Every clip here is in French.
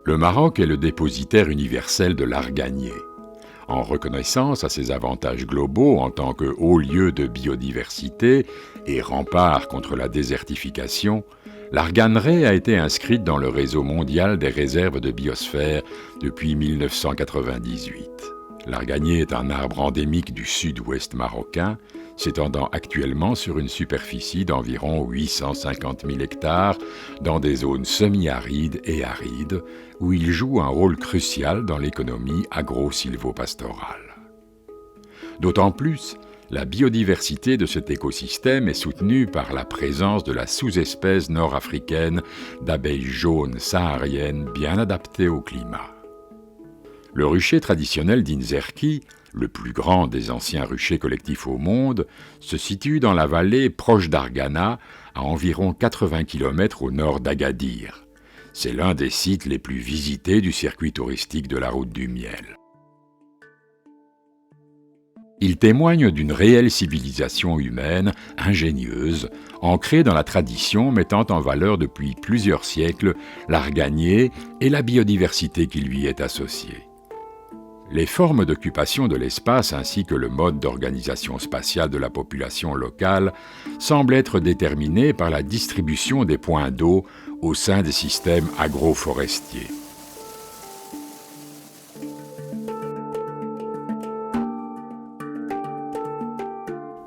Le Maroc est le dépositaire universel de l'art gagné. En reconnaissance à ses avantages globaux en tant que haut lieu de biodiversité et rempart contre la désertification, l'Arganeraie a été inscrite dans le réseau mondial des réserves de biosphère depuis 1998. L'arganier est un arbre endémique du sud-ouest marocain, s'étendant actuellement sur une superficie d'environ 850 000 hectares dans des zones semi-arides et arides, où il joue un rôle crucial dans l'économie agro-sylvopastorale. D'autant plus, la biodiversité de cet écosystème est soutenue par la présence de la sous-espèce nord-africaine d'abeilles jaunes sahariennes bien adaptées au climat. Le rucher traditionnel d'Inzerki, le plus grand des anciens ruchers collectifs au monde, se situe dans la vallée proche d'Argana, à environ 80 km au nord d'Agadir. C'est l'un des sites les plus visités du circuit touristique de la Route du Miel. Il témoigne d'une réelle civilisation humaine, ingénieuse, ancrée dans la tradition mettant en valeur depuis plusieurs siècles l'arganier et la biodiversité qui lui est associée. Les formes d'occupation de l'espace ainsi que le mode d'organisation spatiale de la population locale semblent être déterminés par la distribution des points d'eau au sein des systèmes agroforestiers.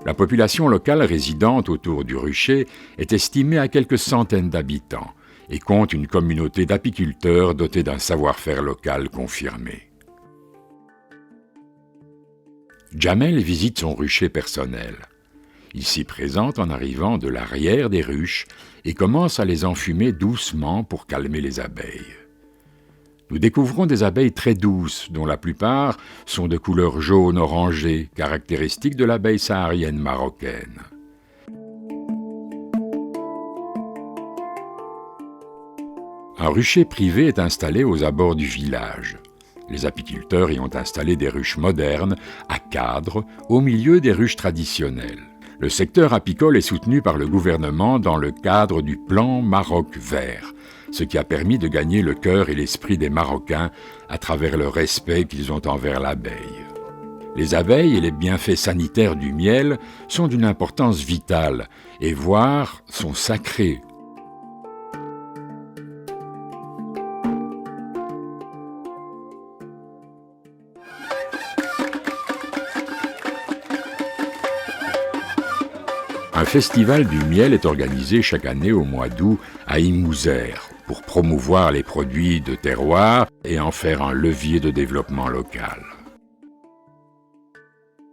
La population locale résidente autour du rucher est estimée à quelques centaines d'habitants et compte une communauté d'apiculteurs dotés d'un savoir-faire local confirmé. Jamel visite son rucher personnel. Il s'y présente en arrivant de l'arrière des ruches et commence à les enfumer doucement pour calmer les abeilles. Nous découvrons des abeilles très douces, dont la plupart sont de couleur jaune-orangé, caractéristique de l'abeille saharienne marocaine. Un rucher privé est installé aux abords du village. Les apiculteurs y ont installé des ruches modernes, à cadre, au milieu des ruches traditionnelles. Le secteur apicole est soutenu par le gouvernement dans le cadre du plan Maroc vert, ce qui a permis de gagner le cœur et l'esprit des Marocains à travers le respect qu'ils ont envers l'abeille. Les abeilles et les bienfaits sanitaires du miel sont d'une importance vitale et voire sont sacrés. Un festival du miel est organisé chaque année au mois d'août à Imouzer pour promouvoir les produits de terroir et en faire un levier de développement local.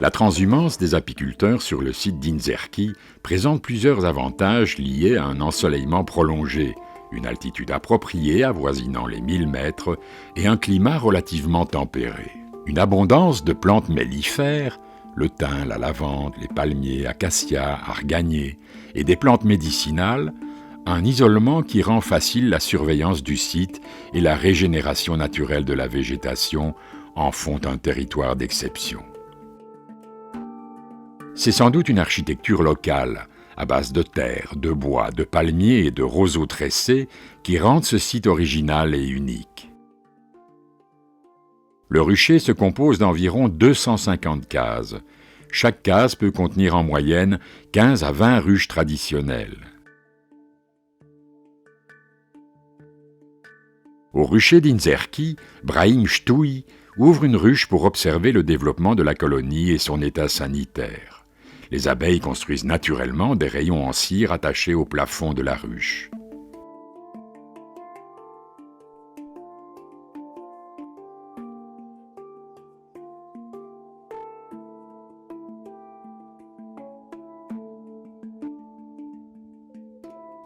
La transhumance des apiculteurs sur le site d'Inzerki présente plusieurs avantages liés à un ensoleillement prolongé, une altitude appropriée avoisinant les 1000 mètres et un climat relativement tempéré. Une abondance de plantes mellifères, le thym, la lavande, les palmiers, acacias, arganiers et des plantes médicinales, un isolement qui rend facile la surveillance du site et la régénération naturelle de la végétation en font un territoire d'exception. C'est sans doute une architecture locale, à base de terre, de bois, de palmiers et de roseaux tressés, qui rendent ce site original et unique. Le rucher se compose d'environ 250 cases. Chaque case peut contenir en moyenne 15 à 20 ruches traditionnelles. Au rucher d'Inzerki, Brahim Chtoui ouvre une ruche pour observer le développement de la colonie et son état sanitaire. Les abeilles construisent naturellement des rayons en cire attachés au plafond de la ruche.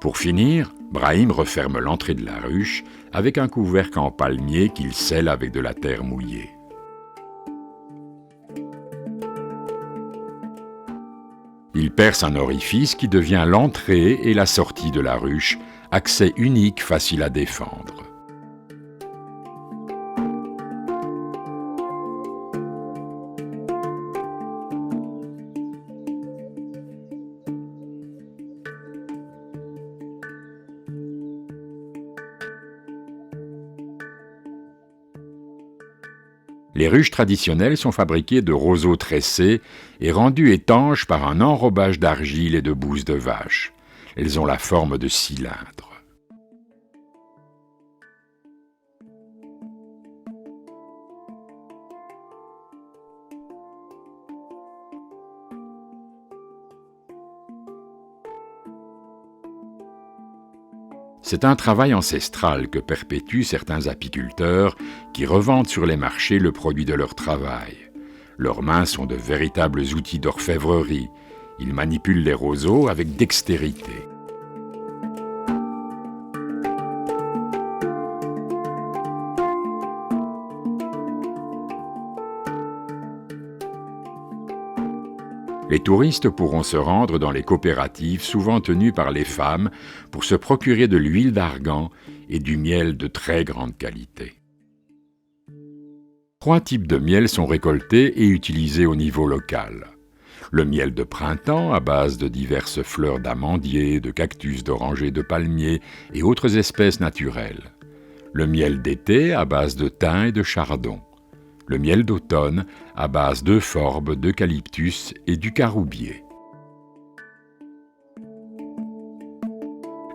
Pour finir, Brahim referme l'entrée de la ruche avec un couvercle en palmier qu'il scelle avec de la terre mouillée. Il perce un orifice qui devient l'entrée et la sortie de la ruche, accès unique facile à défendre. Les ruches traditionnelles sont fabriquées de roseaux tressés et rendues étanches par un enrobage d'argile et de bouse de vache. Elles ont la forme de cylindres. C'est un travail ancestral que perpétuent certains apiculteurs qui revendent sur les marchés le produit de leur travail. Leurs mains sont de véritables outils d'orfèvrerie. Ils manipulent les roseaux avec dextérité. Les touristes pourront se rendre dans les coopératives souvent tenues par les femmes pour se procurer de l'huile d'argan et du miel de très grande qualité. 3 types de miel sont récoltés et utilisés au niveau local. Le miel de printemps à base de diverses fleurs d'amandier, de cactus, d'oranger, de palmier et autres espèces naturelles. Le miel d'été à base de thym et de chardon. Le miel d'automne à base d'euphorbes, d'eucalyptus et du caroubier.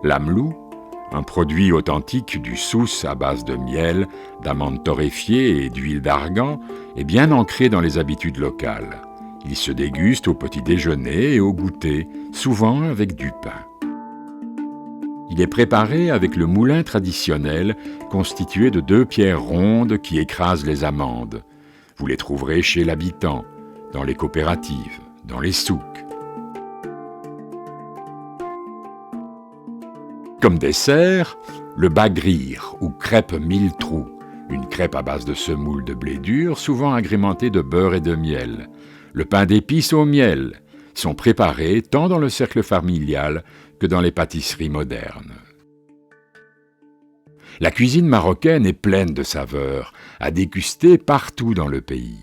L'amlou, un produit authentique du Souss à base de miel, d'amandes torréfiées et d'huile d'argan, est bien ancré dans les habitudes locales. Il se déguste au petit déjeuner et au goûter, souvent avec du pain. Il est préparé avec le moulin traditionnel constitué de 2 pierres rondes qui écrasent les amandes. Vous les trouverez chez l'habitant, dans les coopératives, dans les souks. Comme dessert, le bagrir ou crêpe 1000 trous, une crêpe à base de semoule de blé dur, souvent agrémentée de beurre et de miel. Le pain d'épices au miel sont préparés tant dans le cercle familial que dans les pâtisseries modernes. La cuisine marocaine est pleine de saveurs, à déguster partout dans le pays.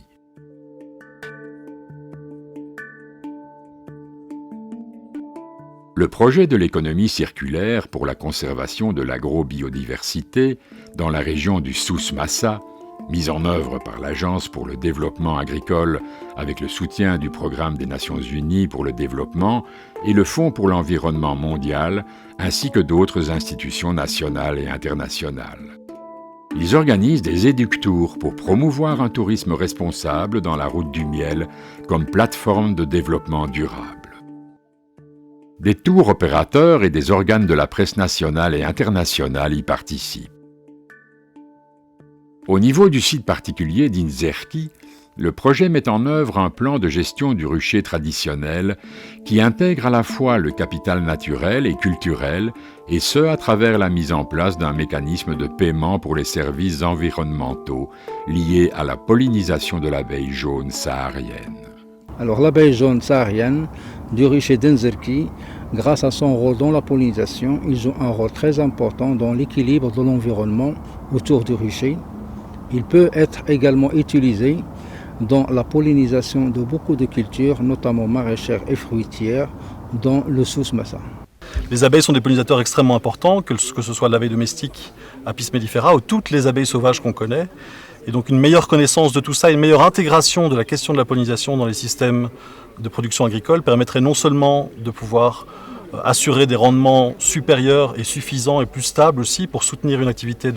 Le projet de l'économie circulaire pour la conservation de l'agrobiodiversité dans la région du Souss Massa, mis en œuvre par l'Agence pour le développement agricole avec le soutien du Programme des Nations Unies pour le développement et le Fonds pour l'environnement mondial, ainsi que d'autres institutions nationales et internationales. Ils organisent des éductours pour promouvoir un tourisme responsable dans la route du miel comme plateforme de développement durable. Des tours opérateurs et des organes de la presse nationale et internationale y participent. Au niveau du site particulier d'Inzerki, le projet met en œuvre un plan de gestion du rucher traditionnel qui intègre à la fois le capital naturel et culturel, et ce à travers la mise en place d'un mécanisme de paiement pour les services environnementaux liés à la pollinisation de l'abeille jaune saharienne. Alors l'abeille jaune saharienne du rucher d'Inzerki, grâce à son rôle dans la pollinisation, il joue un rôle très important dans l'équilibre de l'environnement autour du rucher. Il peut être également utilisé dans la pollinisation de beaucoup de cultures, notamment maraîchères et fruitières, dans le Souss Massa. Les abeilles sont des pollinisateurs extrêmement importants, que ce soit l'abeille domestique Apis mellifera ou toutes les abeilles sauvages qu'on connaît. Et donc une meilleure connaissance de tout ça, une meilleure intégration de la question de la pollinisation dans les systèmes de production agricole permettrait non seulement de pouvoir assurer des rendements supérieurs et suffisants et plus stables aussi pour soutenir une activité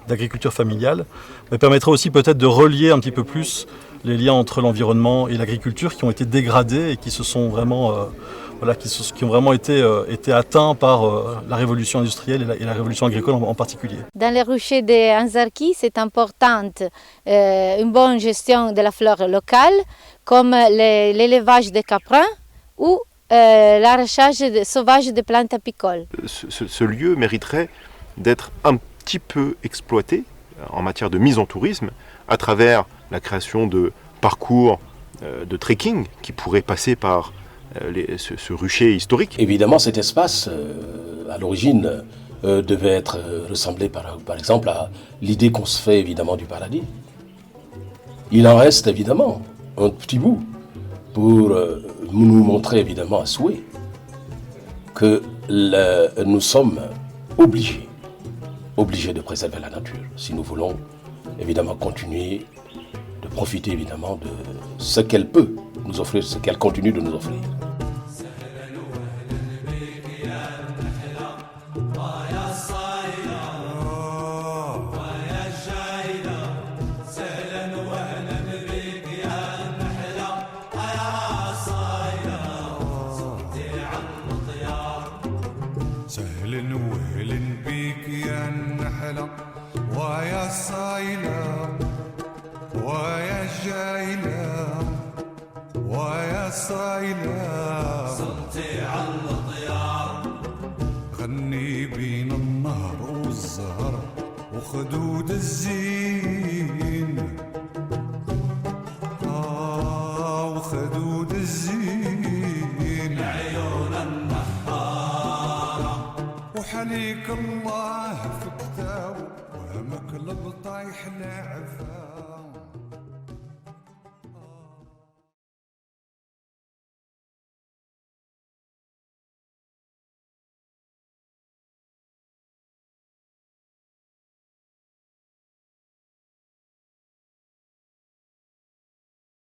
d'agriculture familiale, mais permettrait aussi peut-être de relier un petit peu plus les liens entre l'environnement et l'agriculture qui ont été dégradés et qui se sont vraiment, qui ont vraiment été atteints par la révolution industrielle et la révolution agricole en particulier. Dans les ruchers d'Inzerki, c'est important une bonne gestion de la flore locale, comme l'élevage des caprins ou l'arrachage sauvage des plantes apicoles. Ce lieu mériterait d'être un petit peu exploité en matière de mise en tourisme à travers la création de parcours de trekking qui pourraient passer par ce rucher historique. Évidemment, cet espace, à l'origine, devait être ressemblé par exemple à l'idée qu'on se fait évidemment du paradis. Il en reste évidemment un petit bout pour nous montrer évidemment à souhait que nous sommes obligés de préserver la nature si nous voulons évidemment continuer profiter évidemment de ce qu'elle peut nous offrir, ce qu'elle continue de nous offrir. سهل وهل بيك يا النحلة ويا الصايلة ويا الجايلة ويا الصايلة صرتي على الطيار غني بين النهر والزهر وخدود الزين وخدود الزين عيون النحارة وحليك الله في كتاب وهمك للطايح لعفا